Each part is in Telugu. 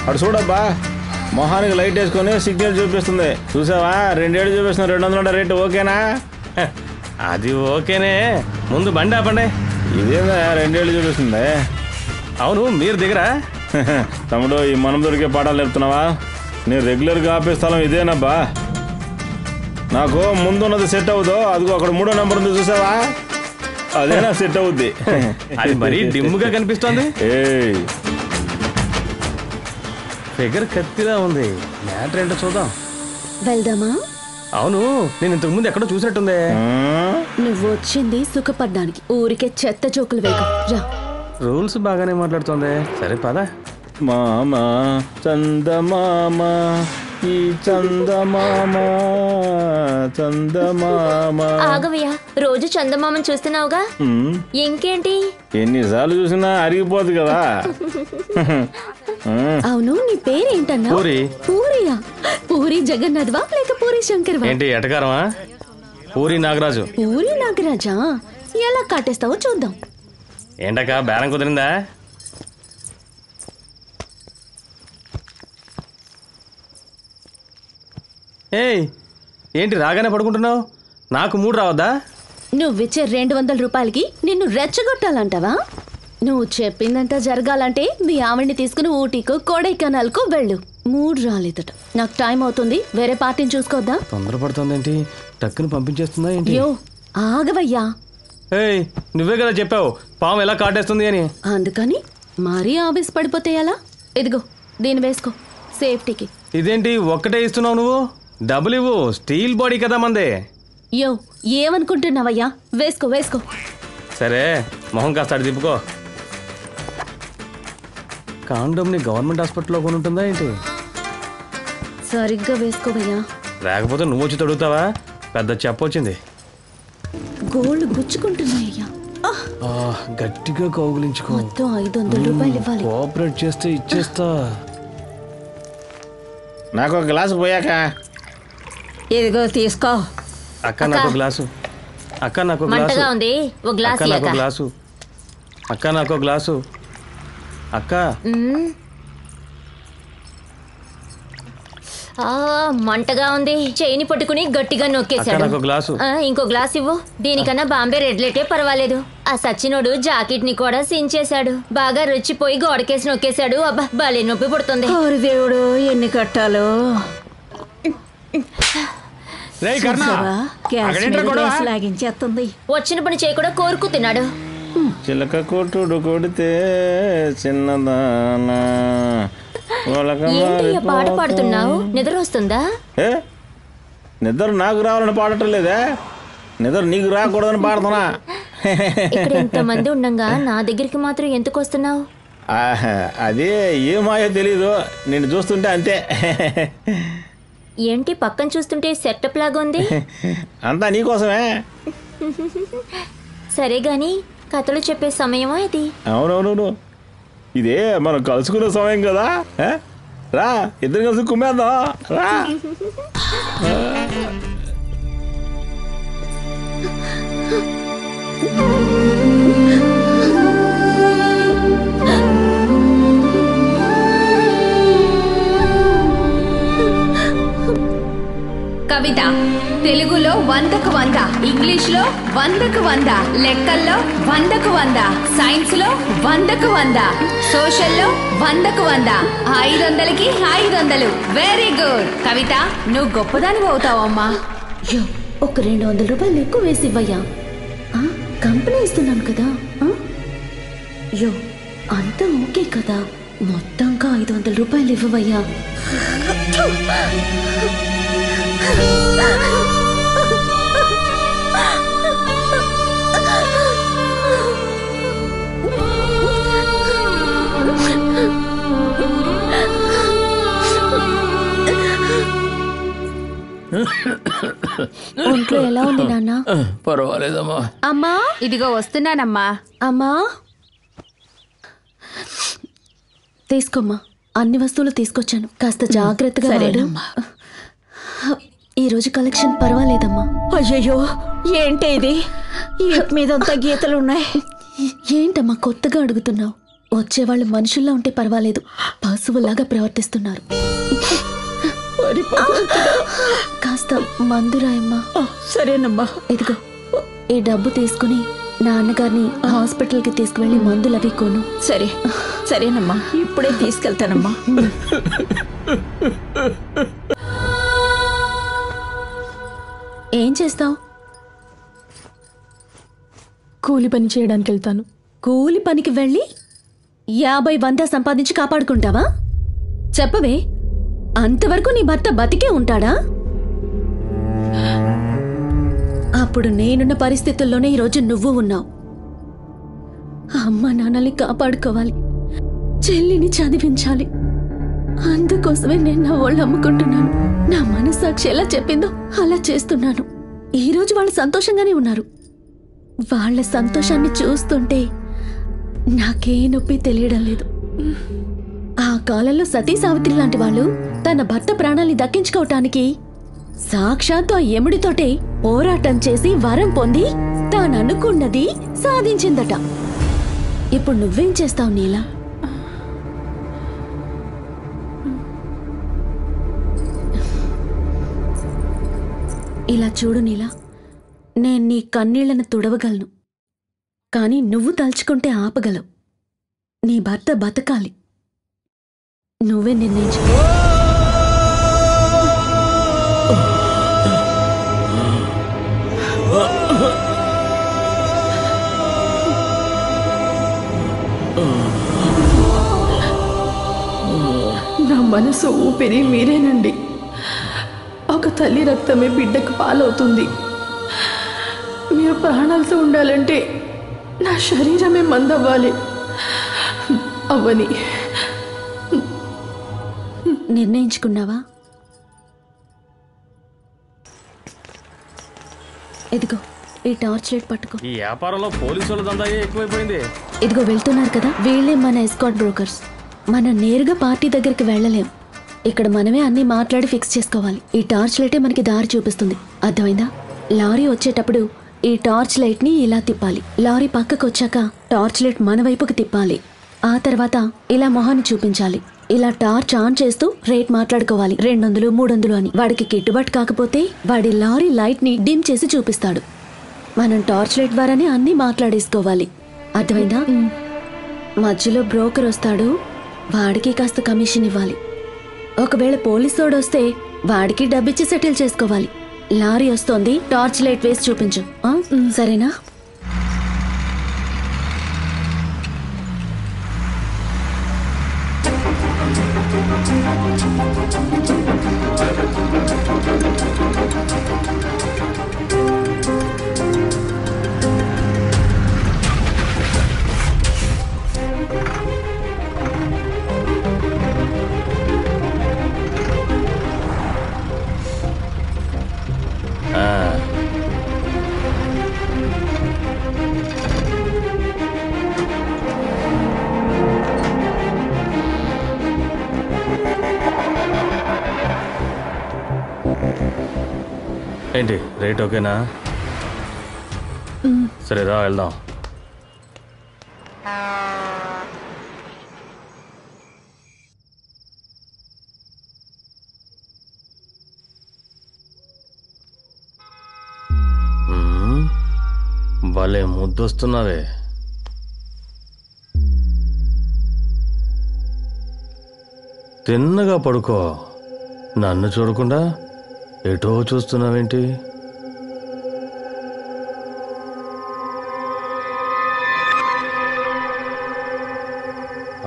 అటు చూడబ్బా, మొహానికి లైట్ వేసుకొని సిగ్నల్ చూపిస్తుంది. చూసావా, 2 ఏళ్ళు చూపిస్తున్నా. 200 రేటు ఓకేనా? అది ఓకేనే, ముందు బండి ఆపండి. ఇదేదా 2 ఏళ్ళు చూపిస్తుంది? అవును, మీరు దిగరా? తమ్ముడు, ఈ మనం దొరికే పాఠాలు నేర్పుతున్నావా? నేను రెగ్యులర్గా ఆపే స్థలం ఇదేనబ్బా. నాకు ముందున్నది సెట్ అవుదో, అదిగో అక్కడ 3వ నెంబర్ ఉంది చూసావా, అదే నాకు సెట్ అవుద్ది. అది మరీ డిమ్గా కనిపిస్తోంది. ఫిగర్ కత్తిలా ఉంది. మ్యాటర్ ఏంటో చూద్దాం. వెళ్దామా? అవును, నేను ఇంతకు ముందు ఎక్కడో చూసినట్టుందే. నువ్వు వచ్చింది సుఖపడ్డానికి, ఊరికే చెత్త జోకులు వేగం రా. రూల్స్ బాగానే మాట్లాడుతోంది. సరే పద. మామా చందమామ, ఈ చందమామ చందమామ. ఆగవయ్యా, రోజు చందమామని చూస్తున్నావుగా, ఇంకేంటి? ఎన్నిసార్లు చూసినా అరిగిపోదు కదా. అవును, నీ పేరేంటన్నా? పూరి. పూరియా? పూరి జగన్నాథ్వా లేక పూరి శంకర్వా? ఏంటి ఎటకారమా? పూరి నాగరాజు. పూరి నాగరాజా? ఎలా కాటేస్తావో చూద్దాం. ఏంటక్క, బేరం కుదిరిందా? ఏయ్, ఏంటి రాగానే పడుకుంటున్నావు? నాకు 3 రావద్దా? నువ్విచ్చే 200 రూపాయలకి నిన్ను రెచ్చగొట్టాలంటావా? నువ్వు చెప్పిందంతా జరగాలంటే మీ ఆవిడ్ని తీసుకుని ఊటీకో కొడైకెనాల్కో వెళ్ళు. 3 రాలేదట. నాకు టైం అవుతుంది, వేరే పార్టీని చూసుకోద్దా? తొందరపడుతోందేంటి? టక్కుని పంపించేస్తుందా ఏంటి? యో ఆగవయ్యా. ఏయ్, నువ్వే కదా చెప్పావు పాము ఎలా కాటేస్తుంది అని. అందుకని మరీ ఆవేశ పడిపోతే ఎలా? ఇదిగో దీన్ని వేసుకో సేఫ్టీకి. ఇదేంటి ఒక్కటే ఇస్తున్నావు నువ్వు? డబ్బులు ఇవ్వు, స్టీల్ బాడీ కదా మందే. యో ఏమనుకుంటున్నావయ్యా? వేసుకో వేసుకో. సరే, మొహం కాస్త తిప్పుకో. కాండోమ్ని గవర్నమెంట్ హాస్పిటల్లో కొని ఉంటుందా ఏంటి? సరిగ్గా వేసుకోవయ్యా, లేకపోతే నువ్వు వచ్చి తడుగుతావా? పెద్ద చెప్పొచ్చింది. గోల్డ్ గుచ్చుకుంటున్నాయ్యా. గట్టిగా కౌగులించుకో. మొత్తం 500 రూపాయలు ఇవ్వాలి. కోఆపరేట్ చేస్తే ఇచ్చేస్తా. నాకు ఒక గ్లాసు పోయాక. ఇదిగో తీసుకో. అక్క నాకు గ్లాసు. అక్క నాకు గ్లాసు. ఉంది, ఒక గ్లాస్ అక్క నాకు గ్లాసు. అక్క నాకు గ్లాసు. అక్క మంటగా ఉంది. చేయిని పట్టుకుని గట్టిగా నొక్కేశాడు. ఇంకో గ్లాస్ ఇవ్వు. దీనికన్నా బాంబే రెడ్ లైటే పర్వాలేదు. ఆ సచ్చినోడు జాకెట్ ని కూడా సించేశాడు. బాగా రుచిపోయి గోడకేసి నొక్కేశాడు. అబ్బా, భలే నొప్పి పుడుతుంది. దేవుడు, ఎన్ని కట్టాలో. లాగించేస్తుంది. వచ్చిన పని చేయకుండా కోరుకు తిన్నాడు. చిలక కొట్టుడు కొడితే చిన్నదానా. ఏంటయ్యా పాట పాడుతున్నావు? నిద్ర వస్తుందా? నిద్ర నాకు రావాలని పాడటం లేదే, నిద్ర నీకు రాకూడదని పాడుతున్నా. ఇక్కడ ఎంతమంది ఉండగా నా దగ్గరికి మాత్రం ఎందుకు వస్తున్నావు? అదే ఏమాయో తెలీదు, నిన్ను చూస్తుంటే అంతే. ఏంటి పక్కన చూస్తుంటే సెటప్ లాగా ఉంది? అంతా నీకోసమే. సరే గాని కథలు చెప్పే సమయమా ఇది? అవునవును, ఇదే మనం కలుసుకునే సమయం కదా. రా, ఇద్దరు కలిసి కుమ్మేద్దాం. రా. కవిత తెలుగులో 100కు 100, ఇంగ్లీష్లో 100కు 100, లెక్కల్లో 100కు 100, సైన్స్లో 100కు 100, సోషల్లో 100కు 100, 500కి 500. వెరీ గుడ్ కవిత, నువ్వు గొప్పదానివి అవుతావమ్మా. ఒక 200 రూపాయలు ఎక్కువ వేసి ఇవ్వయ్యా. కంపెనీ ఇస్తున్నాను కదా. యో అంతా ఓకే కదా, మొత్తంగా 500 రూపాయలు ఇవ్వవయ్యా. ఒంట్లో ఎలా ఉంది నాన్న? పర్వాలేదమ్మా. అమ్మా, ఇదిగో వస్తున్నానమ్మా. అమ్మా తీసుకోమ్మా, అన్ని వస్తువులు తీసుకొచ్చాను, కాస్త జాగ్రత్తగా వాడు. ఈ రోజు కలెక్షన్ పర్వాలేదమ్మా. అయ్యయ్యో, ఏంటి ఇది? మీదంతా గీతలు ఉన్నాయి. ఏంటమ్మా కొత్తగా అడుగుతున్నావు? వచ్చేవాళ్ళు మనుషుల్లా ఉంటే పర్వాలేదు, పశువులాగా ప్రవర్తిస్తున్నారు. కాస్త మందు రాయమ్మా. సరేనమ్మా. ఇదిగో ఈ డబ్బు తీసుకుని నాన్నగారిని హాస్పిటల్కి తీసుకువెళ్ళి మందులు అవి కొను. సరేనమ్మా, ఇప్పుడే తీసుకెళ్తానమ్మా. ఏం చేస్తావు? కూలి పని చేయడానికి వెళ్తాను. కూలి పనికి వెళ్ళి 50-100 సంపాదించి కాపాడుకుంటావా? చెప్పవే, అంతవరకు నీ భర్త బతికే ఉంటాడా? అప్పుడు నేనున్న పరిస్థితుల్లోనే ఈరోజు నువ్వు ఉన్నావు. అమ్మ నాన్నల్ని కాపాడుకోవాలి, చెల్లిని చదివించాలి. అందుకోసమే నేను నా వాళ్ళు అమ్ముకుంటున్నాను. నా మనస్సాక్షి ఎలా చెప్పిందో అలా చేస్తున్నాను. ఈరోజు వాళ్ళు సంతోషంగానే ఉన్నారు. వాళ్ళ సంతోషాన్ని చూస్తుంటే నాకే నొప్పి తెలియడం లేదు. ఆ కాలంలో సతీ సావిత్రి లాంటి వాళ్ళు తన భర్త ప్రాణాల్ని దక్కించుకోవటానికి సాక్షాత్తు ఆ యముడితోటే పోరాటం చేసి వరం పొంది తాననుకున్నది సాధించిందట. ఇప్పుడు నువ్వేం చేస్తావు నీలా? ఇలా చూడు నీలా, నేను నీ కన్నీళ్లను తుడవగలను, కానీ నువ్వు తలుచుకుంటే ఆపగలవు. నీ భర్త బతకాలి, నువ్వే నిర్ణయించు. నా మనసు ఊపిరి మీరేనండి. ఒక తల్లి రక్తమే బిడ్డకు పాలవుతుంది. మీరు ప్రాణాలతో ఉండాలంటే నా శరీరమే మందవ్వాలి. అవ్వని నిర్ణయించుకున్నావా? ఇదిగో ఈ టార్చ్ లైట్ పట్టుకో. ఈ వ్యాపారంలో పోలీసుల దందాయే ఎక్కువైపోయింది. ఇదిగో వెళ్తున్నారు కదా, వీళ్ళే మన ఎస్కాట్ బ్రోకర్స్. మనం నేరుగా పార్టీ దగ్గరికి వెళ్ళలేం. ఇక్కడ మనమే అన్ని మాట్లాడి ఫిక్స్ చేసుకోవాలి. ఈ టార్చ్ లైటే మనకి దారి చూపిస్తుంది, అర్థమైందా? లారీ వచ్చేటప్పుడు ఈ టార్చ్ లైట్ ని ఇలా తిప్పాలి. లారీ పక్కకు వచ్చాక టార్చ్ లైట్ మన వైపుకి తిప్పాలి. ఆ తర్వాత ఇలా మొహాన్ని చూపించాలి. ఇలా టార్చ్ ఆన్ చేస్తూ రేట్ మాట్లాడుకోవాలి. 200, 300 అని. వాడికి గిట్టుబాటు కాకపోతే వాడి లారీ లైట్ ని డిమ్ చేసి చూపిస్తాడు. మనం టార్చ్ లైట్ ద్వారానే అన్ని మాట్లాడేసుకోవాలి, అర్థమైందా? మధ్యలో బ్రోకర్ వస్తాడు, వాడికి కాస్త కమిషన్ ఇవ్వాలి. ఒకవేళ పోలీసోడు వస్తే వాడికి డబ్బిచ్చి సెటిల్ చేసుకోవాలి. లారీ వస్తోంది, టార్చ్ లైట్ వేసి చూపించు, సరేనా? ఏంటి రేట్ ఓకేనా? సరే రా వెళ్దాం. భలే ముద్దొస్తున్నావే. తిన్నగా పడుకో. నన్ను చూడకుండా ఎటో చూస్తున్నావేంటి?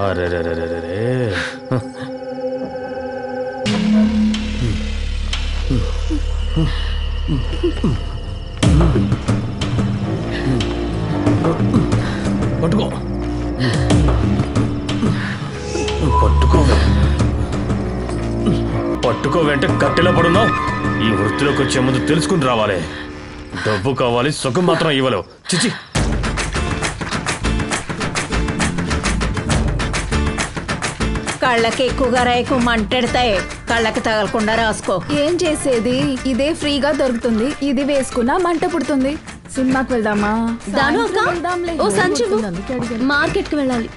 అరే రే రే రే రే. పట్టుకో పట్టుకోవే పట్టుకోవేంటే కట్టెలా పడున్నావు. ఈ వృత్తిలోకి వచ్చే ముందు తెలుసుకుని రావాలి. డబ్బు కావాలి, సుఖం మాత్రం ఇవ్వలేవు. చిచి. కళ్ళకి ఎక్కువగా రేకు మంటెడతాయి, కళ్ళకి తగలకుండా రాసుకో. ఏం చేసేది, ఇదే ఫ్రీగా దొరుకుతుంది. ఇది వేసుకున్నా మంట పుడుతుంది. సినిమాకి వెళ్దామా? దాను అక్క, ఓ సంచి మార్కెట్ కి వెళ్ళాలి.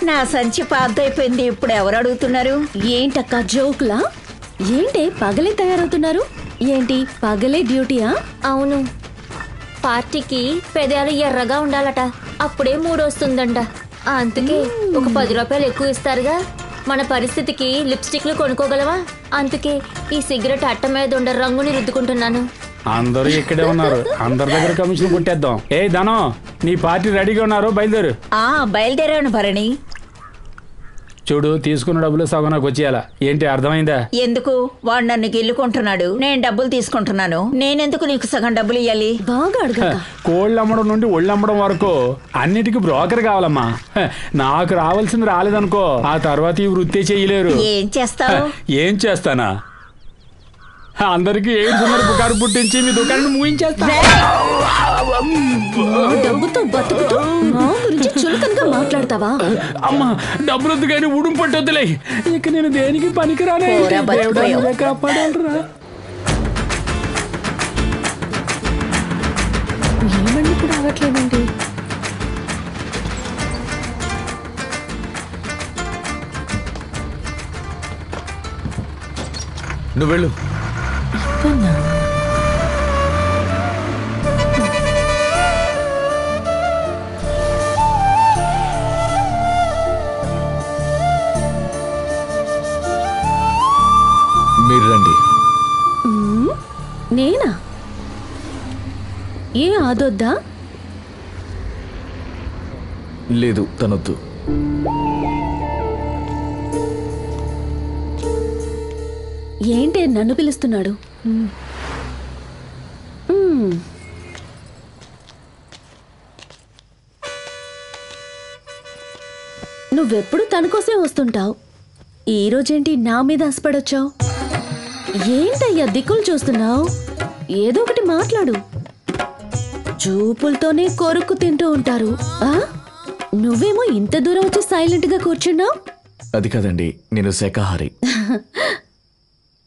నా సంచి పాతైపోయింది, ఇప్పుడు ఎవరు అడుగుతున్నారు? ఏంటక్క జోకులా? ఏంటి పగలే తయారవుతున్నారు? ఏంటి పగలే డ్యూటీయా? అవును, పార్టీకి పెదాలు ఎర్రగా ఉండాలట, అప్పుడే మూడొస్తుందంట. అందుకే ఒక 10 రూపాయలు ఎక్కువ ఇస్తారుగా. మన పరిస్థితికి లిప్స్టిక్లు కొనుక్కోగలవా? అందుకే ఈ సిగరెట్ అట్ట మీద ఉండే రంగుని రుద్దుకుంటున్నాను. అందరూ ఇక్కడే ఉన్నారు, అందరి దగ్గర కమిషన్ కొట్టేద్దాం. ఏ ధనం, నీ పార్టీ రెడీగా ఉన్నారు, బయలుదేరు. బయలుదేరాను భరణి. చూడు, తీసుకున్న డబ్బులు సగం నాకు వచ్చేయాలా. ఏంటి అర్థమైందా? ఎందుకు? వాడు నన్ను గిల్లుకుంటున్నాడు, నేను డబ్బులు తీసుకుంటున్నాను. నేనెందుకు నీకు సగం డబ్బులు ఇవ్వాలి? బాగా అడగ. కోళ్ళు అమ్మడం నుండి ఒళ్ళు అమ్మడం వరకు అన్నిటికీ బ్రోకర్ కావాలమ్మా. నాకు రావాల్సింది రాలేదనుకో, ఆ తర్వాత ఈ వృత్తి చేయలేరు. ఏం చేస్తావు? ఏం చేస్తానా? అందరికి ఏడు సుమారు పుకారు పుట్టించి మీ దుకాణాన్ని ముగించేస్తా. డబ్బుతో బతుకుతూ మా గురించి చులకనగా మాట్లాడతావా? అమ్మా, డబ్బులొద్దు కానీ ఉడుం పట్టొద్దులే. ఇక నేను దేనికి పనికిరానే. కాపాడాలరా. ఏమండి కూడా అవ్వట్లేదండి. నువ్వు వెళ్ళు. మీరు రండి. నేనా? ఏ ఆదొద్దా? లేదు, తనొద్దు. ఏంటి నన్ను పిలుస్తున్నాడు? నువ్వెప్పుడు తన కోసమే వస్తుంటావు, ఈరోజేంటి నా మీద ఆశపడొచ్చావు? ఏంటయ్యా దిక్కులు చూస్తున్నావు? ఏదో ఒకటి మాట్లాడు. చూపులతోనే కొరుక్కు తింటూ ఉంటారు. నువ్వేమో ఇంత దూరం వచ్చి సైలెంట్ గా కూర్చున్నావు. అది కాదండి, నేను శాకాహారి.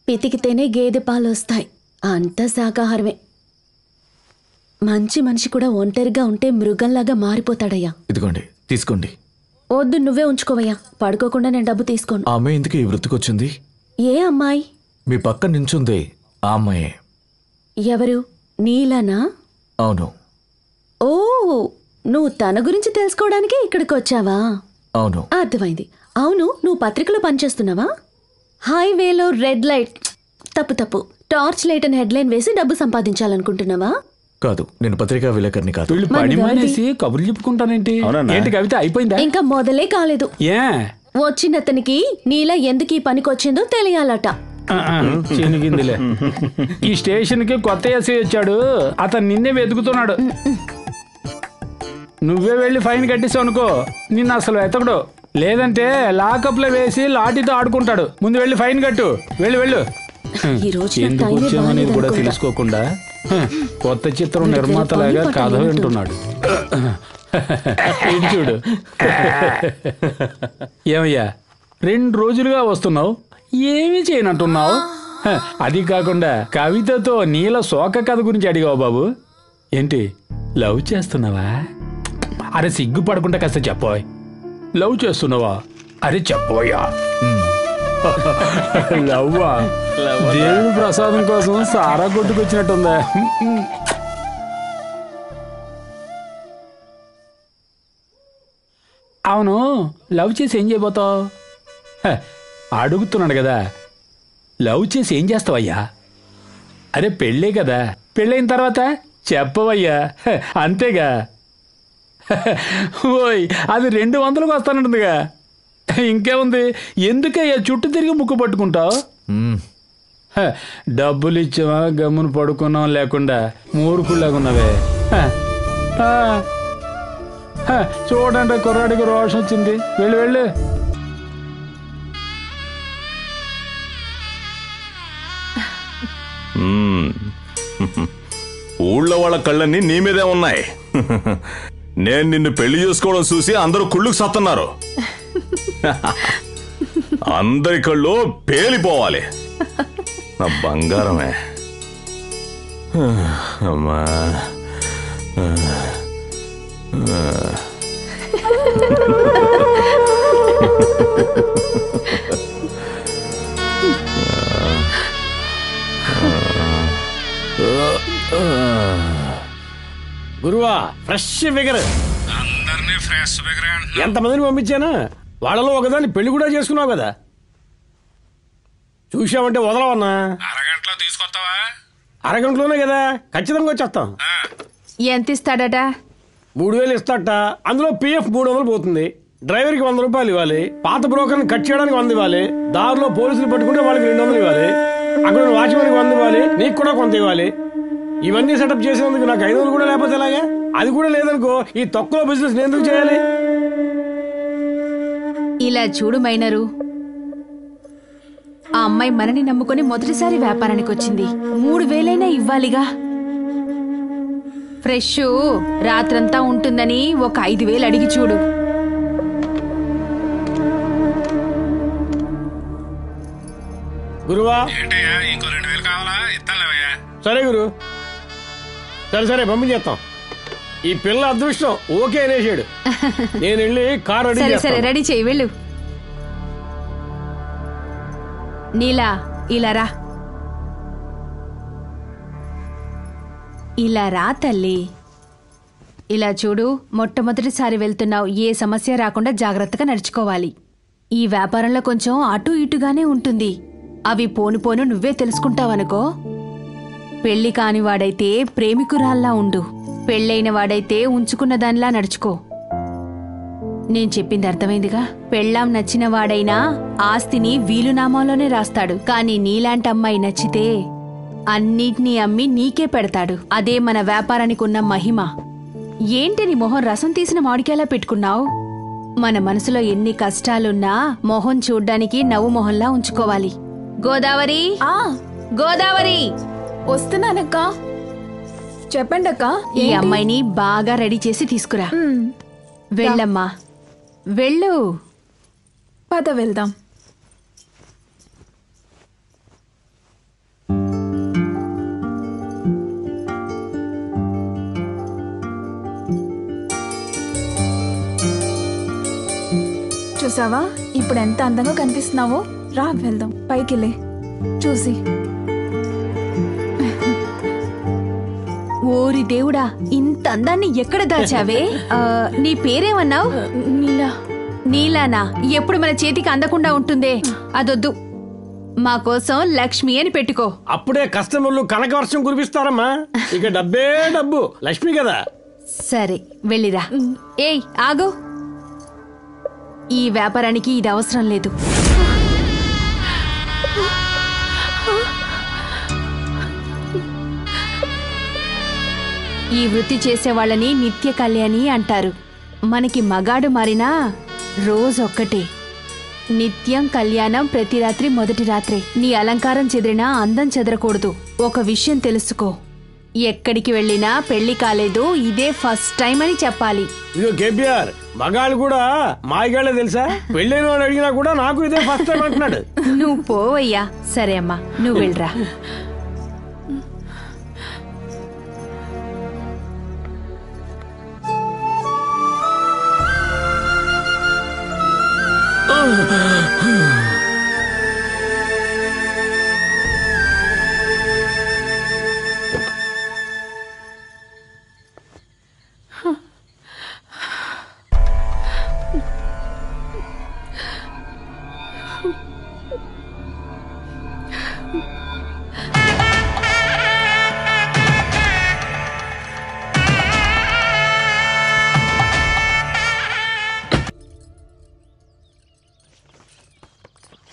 పితికితేనే గేదె పాలు వస్తాయి, అంతా శాకాహారమే. మంచి మనిషి కూడా ఒంటరిగా ఉంటే మృగంలాగా మారిపోతాడయ్యా. ఇదిగోండి, తీసుకోండి. వద్దు, నువ్వే ఉంచుకోవయ్యా. పడుకోకుండా నేను డబ్బు తీసుకోను. ఆ అమ్మాయి ఎందుకు ఈ వృత్తికొచ్చింది? ఏ అమ్మాయి? మీ పక్క నించుంది ఆ అమ్మాయే. ఎవరు? నీలానా? అవును. ఓ, నువ్వు తన గురించి తెలుసుకోవడానికి ఇక్కడికి వచ్చావా? అవును. అర్థమైంది. అవును, నువ్వు పత్రికలో పనిచేస్తున్నావా? హైవేలో రెడ్ లైట్, తప్పు, టార్చ్ లైట్ అని హెడ్లైన్ వేసి డబ్బు సంపాదించాలనుకుంటున్నావా? కాదు, నేను పత్రికా విలేకరిని కాదు. వీళ్ళు పని మానేసి కబుర్లు చెప్పుకుంటానేంటి? ఏంటి కవిత, అయిపోయిందా? ఇంకా మొదలే కాలేదు. ఏ వచ్చినతనికి నీలా ఎందుకు ఈ పనికొచ్చిందో తెలియాలట. చినిగిందిలే. ఈ స్టేషన్ కి కొత్త ఎస్ఐ వచ్చాడు, అతను నిన్నే వెతుకుతున్నాడు. నువ్వే వెళ్ళి ఫైన్ కట్టేసావు అనుకో, నిన్ను అసలు వెతకడు. లేదంటే లాకప్ లో వేసి లాఠీతో ఆడుకుంటాడు. ముందు వెళ్ళి ఫైన్ కట్టు. వెళ్ళు. ఎందుకు వచ్చామనేది కూడా తెలుసుకోకుండా కొత్త చిత్రం నిర్మాతలాగా కథ వింటున్నాడు. చూడు. ఏమయ్యా, 2 రోజులుగా వస్తున్నావు, ఏమీ చేయనంటున్నావు? అది కాకుండా కవితతో నీల శోక కథ గురించి అడిగావు బాబు. ఏంటి, లవ్ చేస్తున్నావా? అరే సిగ్గుపడకుండా కాస్త చెప్పోయ్. లవ్ చేస్తున్నావా? అరే చెప్పోయా. లవ్వా? దేవుడు ప్రసాదం కోసం సారా కొట్టుకొచ్చినట్టుందా? అవును, లవ్ చేసి ఏం చేయబోతావు? అడుగుతున్నాడు కదా, లవ్ చేసి ఏం చేస్తావయ్యా? అరే పెళ్ళే కదా, పెళ్ళైన తర్వాత చెప్పవయ్యా, అంతేగా. ఓయ్, అది 200కు వస్తానంటుందిగా. ఇంకేముంది, ఎందుకయ్యా చుట్టూ తిరిగి ముక్కు పట్టుకుంటావు? డబ్బులు ఇచ్చావా, గమ్మును పడుకున్నాం లేకుండా మూర్ఖులాగున్నావే. చూడండి, కుర్రాడికి రోషం వచ్చింది. వెళ్ళు. ఊళ్ళో వాళ్ళ కళ్ళన్నీ నీ మీదే ఉన్నాయి. నేను నిన్ను పెళ్లి చేసుకోవడం చూసి అందరూ కుళ్ళుకు సత్తన్నారు. అందరి కళ్ళు పేలిపోవాలి. నా బంగారమే. అమ్మా, గురువా ఫ్రెష్ ఫిగర్. అందరినీ ఫ్రెష్ ఫిగర్. ఎంతమందిని పంపించాను, వాళ్ళలో ఒకదాన్ని పెళ్లి కూడా చేసుకున్నావు కదా. చూసామంటే వదలవన్నా. అరగంటలో తీసుకొస్తావా? అరగంటలోనే కదా, ఖచ్చితంగా వచ్చేస్తాం. ఎంత ఇస్తాడట? 3000 ఇస్తాట. అందులో పిఎఫ్ 300 పోతుంది. డ్రైవర్కి 100 రూపాయలు ఇవ్వాలి. పాత బ్రోకర్ని కట్ చేయడానికి 100 ఇవ్వాలి. దారిలో పోలీసులు పట్టుకుంటే వాళ్ళకి 200 ఇవ్వాలి. అక్కడ వాచ్మెన్కి 100 ఇవ్వాలి. నీకు కూడా కొంత ఇవ్వాలి. ఇవన్నీ సెటప్ చేసినందుకు నాకు 500 కూడా లేకపోతే ఎలాగా? అది కూడా లేదనుకో, ఈ తక్కువ బిజినెస్ నేను ఎందుకు చేయాలి? ఇలా చూడు మైనరు, ఆ అమ్మాయి మనని నమ్ముకొని మొదటిసారి వ్యాపారానికి వచ్చింది. 3000 ఇవ్వాలిగా. ఫ్రెష్ రాత్రంతా ఉంటుందని ఒక 5000 అడిగి చూడు. గురువా ఏంటయ్యా, ఇంకో 2000 కావాలా? ఇస్తానులేవయ్యా. సరే గురు, సరే పంపించేస్తాం. ఈ పిల్ల అదృష్టం ఓకే అనేసాడు. నేను వెళ్ళి కార్ రెడీ సరే చేస్తాను. రెడీ చెయ్యి, వెళ్ళు. నీలా ఇలా రా, ఇలా రా తల్లి. ఇలా చూడు, మొట్టమొదటిసారి వెళ్తున్నావు, ఏ సమస్య రాకుండా జాగ్రత్తగా నడుచుకోవాలి. ఈ వ్యాపారంలో కొంచెం అటు ఇటుగానే ఉంటుంది. అవి పోను పోను నువ్వే తెలుసుకుంటావనుకో. పెళ్లి కాని వాడైతే ప్రేమికురాల్లా ఉండు, పెళ్ళైన వాడైతే ఉంచుకున్న దానిలా నడుచుకో. నేను చెప్పింది అర్థమైందిగా? పెళ్ళాం నచ్చిన వాడైనా ఆస్తిని వీలునామాలోనే రాస్తాడు, కానీ నీలాంటి అమ్మాయి నచ్చితే అన్నిటినీ అమ్మి నీకే పెడతాడు. అదే మన వ్యాపారానికి ఉన్న మహిమ. ఏంటి నీ మొహం రసం తీసిన మామిడికాయలా పెట్టుకున్నావు? మన మనసులో ఎన్ని కష్టాలున్నా మొహం చూడ్డానికి నవ్వు మొహంలా ఉంచుకోవాలి. గోదావరి, గోదావరి, వస్తున్నానక్క. చెప్పండి అక్క. ఈ అమ్మాయిని బాగా రెడీ చేసి తీసుకురా. వెళ్ళమ్మా, వెళ్ళు. పద వెళ్దాం. చూసావా ఇప్పుడు ఎంత అందంగా కనిపిస్తున్నావో? రా వెళ్దాం, పైకిలే చూసి. ఓరి దేవుడా, ఇంత అందాన్ని ఎక్కడ దాచావే? నీ పేరేమన్నావు? నీలా. నీలానా? ఎప్పుడు మన చేతికి అందకుండా ఉంటుందే, అదొద్దు. మా కోసం లక్ష్మి అని పెట్టుకో. అప్పుడే కస్టమర్లు కనకవర్షం కురిపిస్తారమ్మా. ఇక డబ్బే డబ్బు, లక్ష్మి కదా. సరే వెళ్ళిరా. ఏయ్ ఆగు, ఈ వ్యాపారానికి ఇది అవసరం లేదు. ఈ వృత్తి చేసే వాళ్ళని నిత్య కళ్యాణి అంటారు. మనకి మగాడు మారినా రోజొక్కటే. నిత్యం కళ్యాణం, ప్రతి రాత్రి మొదటి రాత్రే. నీ అలంకారం చెదిరినా అందం చెదరకూడదు. ఒక విషయం తెలుసుకో, ఎక్కడికి వెళ్ళినా పెళ్లి కాలేదు, ఇదే ఫస్ట్ టైం అని చెప్పాలి. ఇదిగో కేబిఆర్, మగాళ్ళు కూడా మాయగాళ్ళే తెలుసా? పెళ్ళైన వాడు అడిగినా కూడా నాకు ఇదే ఫస్ట్ టైం అంటున్నాడు. నువ్వు పోవయ్యా. సరే అమ్మా, నువ్వు వెళ్ళరా.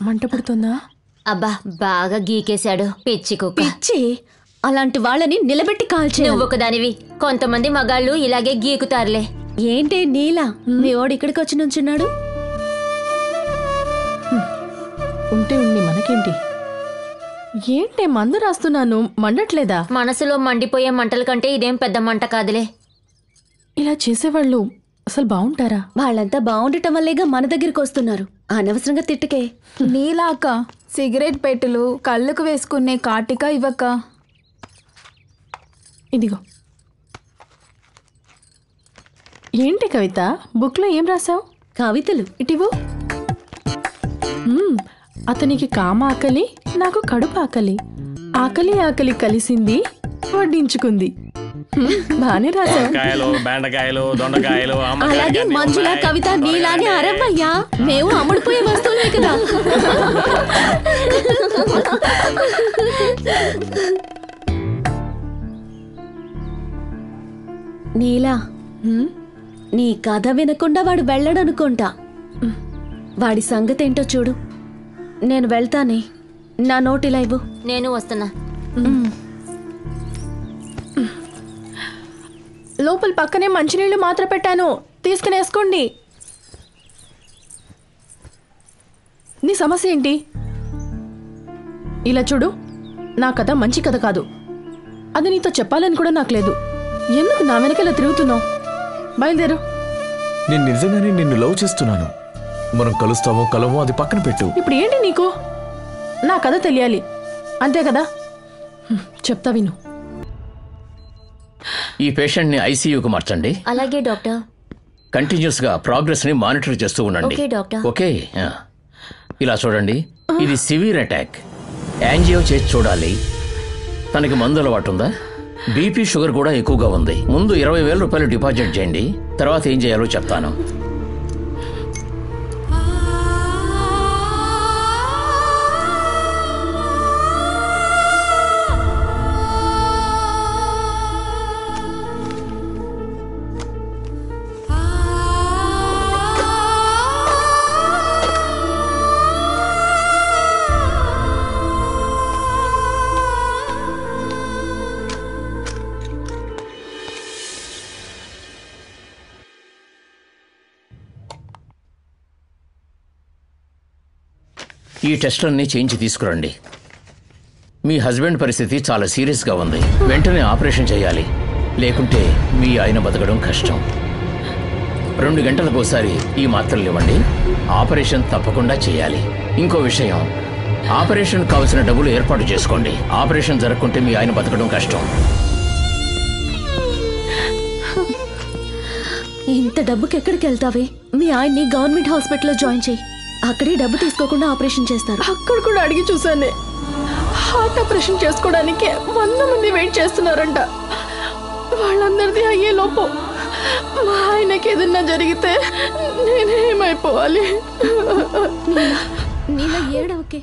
మంట పుడుతుందా? అబ్బా బాగా గీకేశాడు పిచ్చి కుక్క. పిచ్చి? అలాంటి వాళ్ళని నిలబెట్టి కాల్చే. నువ్వు ఒకదానివి, కొంతమంది మగాళ్ళు ఇలాగే గీకుతారులే. ఏంటి నీలా, మీ వాడు ఇక్కడికి వచ్చి నుంచున్నాడు? ఉంటే ఉండి మనకేంటి? ఏంటే మందు రాస్తున్నాను, మండట్లేదా? మనసులో మండిపోయే మంటల కంటే ఇదేం పెద్ద మంట కాదులే. ఇలా చేసేవాళ్ళు అసలు బాగుంటారా? వాళ్ళంతా బాగుండటం వల్లేగా మన దగ్గరికి వస్తున్నారు. అనవసరంగా తిట్టుకే. నీలాక సిగరెట్ పెట్టెలు కళ్ళకు వేసుకునే కాటిక ఇవ్వక. ఇదిగో. ఏంటి కవిత, బుక్లో ఏం రాసావు? కవితలు. ఇటివు. అతనికి కామ ఆకలి, నాకు కడుపు ఆకలి. ఆకలి ఆకలి కలిసింది, వడ్డించుకుంది. బానే రాసా. కాయలు, బెండకాయలు, దొండకాయలు. అలాగే మంజుల, కవిత, నీలానే అరవయ్యా. మేము అమ్ముడుపోయే వస్తువులే కదా. నీలా, నీ కథ వినకుండా వాడు వెళ్ళడనుకుంటా. వాడి సంగతి ఏంటో చూడు. నేను వెళ్తానే. నా నోటిలా ఇవ్వు. నేను వస్తున్నా. లోపల పక్కనే మంచినీళ్ళు మాత్రం పెట్టాను, తీసుకుని వేసుకోండి. నీ సమస్య ఏంటి? ఇలా చూడు, నా కథ మంచి కథ కాదు. అది నీతో చెప్పాలని కూడా నాకు లేదు. ఎందుకు నా వెనకాల తిరుగుతున్నావు? బయలుదేరు. నేను నిజంగానే నిన్ను లవ్ చేస్తున్నాను. మనం కలుస్తామో కలవో అది పక్కన పెట్టు. ఇప్పుడు ఏంటి నీకు? నా కథ తెలియాలి, అంతే కదా? చెప్తా విను. ఈ పేషెంట్ ని ఐసీయూకి మార్చండి. అలాగే డాక్టర్. కంటిన్యూస్ గా ప్రోగ్రెస్ ని మానిటర్ చేస్తూ ఉండండి. Okay doctor. ఓకే. ఇలా చూడండి, ఇది సివియర్ అటాక్. యాంజియో చేసి చూడాలి. తనకి మందు అలవాటు ఉందా? బీపీ షుగర్ కూడా ఎక్కువగా ఉంది. ముందు 20,000 రూపాయలు డిపాజిట్ చేయండి, తర్వాత ఏం చేయాలో చెప్తాను. ఈ టెస్టులన్నీ చేయించి తీసుకురండి. మీ హస్బెండ్ పరిస్థితి చాలా సీరియస్గా ఉంది. వెంటనే ఆపరేషన్ చేయాలి, లేకుంటే మీ ఆయన బతకడం కష్టం. 2 గంటలకు ఒకసారి ఈ మాత్రలు ఇవ్వండి. ఆపరేషన్ తప్పకుండా చేయాలి. ఇంకో విషయం, ఆపరేషన్ కావాల్సిన డబ్బులు ఏర్పాటు చేసుకోండి. ఆపరేషన్ జరగకుంటే మీ ఆయన బతకడం కష్టం. ఇంత డబ్బుకి ఎక్కడికి వెళ్తావే? మీ ఆయన్ని గవర్నమెంట్ హాస్పిటల్లో జాయిన్ చేయి. అక్కడే డబ్బు తీసుకోకుండా ఆపరేషన్ చేస్తారు. అక్కడ కూడా అడిగి చూసానే, హార్ట్ ఆపరేషన్ చేసుకోవడానికి 100 మంది వెయిట్ చేస్తున్నారంట. వాళ్ళందరిది అయ్యే లోపు మా ఆయనకి ఏదన్నా జరిగితే నేనేమైపోవాలి? నీలా ఏడవకే.